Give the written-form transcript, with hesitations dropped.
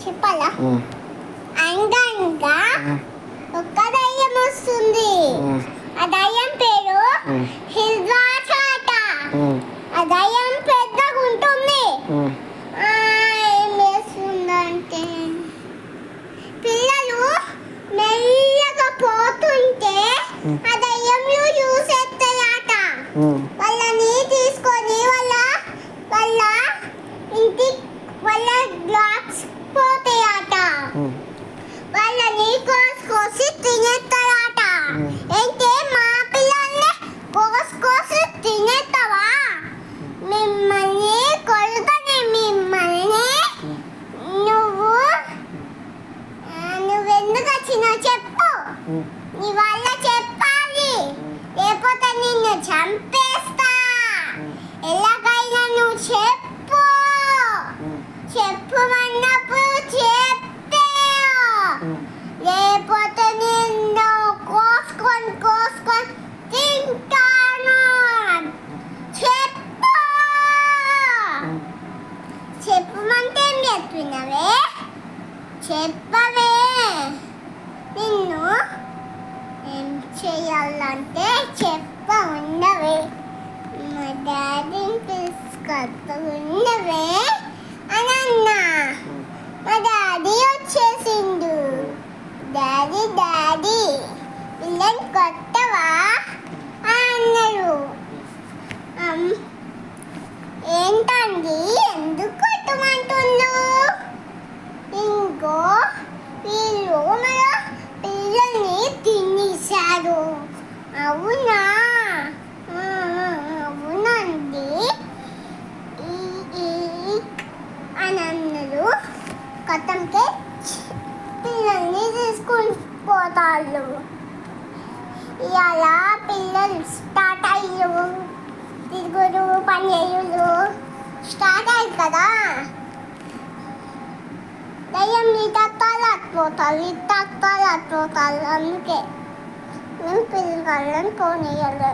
చెప్పాలా? అనగనగా ఒక దయ్యం వస్తుంది. ఆ దయ్యం పేరు హిల్వాచాట. ఆ దయ్యం పెద్దగా ఉంటుంది. ఏం చేస్తుందంటే పిల్లలు మెల్లగా పోతుంటే ఆ దయ్యంలో చూసేస్తాయట. వాళ్ళని తీసుకొని వాళ్ళ ఇంటికి వాళ్ళ బ్లాక్స్ పోతాయట. వాళ్ళని కోసి తినేస్తారట. ఏంటి మా పిల్లల్ని కోసి తినేస్తావా? మిమ్మల్ని కొడుకని మిమ్మల్ని నువ్వెందుకు వచ్చినా చెప్పు. నీ వల్ల చెప్పాలి, లేకపోతే నిన్ను చంపేస్తా. ఎలాగైనా నువ్వు చెప్పు. చెప్పమన్నప్పుడు చెప్పే, లేకపోతే నిన్ను కోసుకొని తింటాను. చెప్పు. చెప్పమంటే ఏం చెప్తున్నావే? చెప్పవే. నిన్ను ఏం చేయాలంటే ఉండవే. మా డాడీని తీసుకొస్తా ఉండవే అని అన్నా. మా డాడీ వచ్చేసిండు. డాడీ పిల్లని కొట్టవా అన్నారు. ఏంటండి ఎందుకు కొట్టమంటుండ్రు? ఇంకో వీళ్ళు మన పిల్లల్ని తినేశారు. అవునా? అవునండి అని అన్నారు. కథంకే పిల్లల్ని తీసుకుని పోతారు. ఇవాళ పిల్లలు స్టార్ట్ అయ్యారు. తిరుగుడు పనిచేయులు స్టార్ట్ అయ్యారు కదా. దయ్యం తక్కువ అందుకే మేము పిల్లలను పోనీయాలి.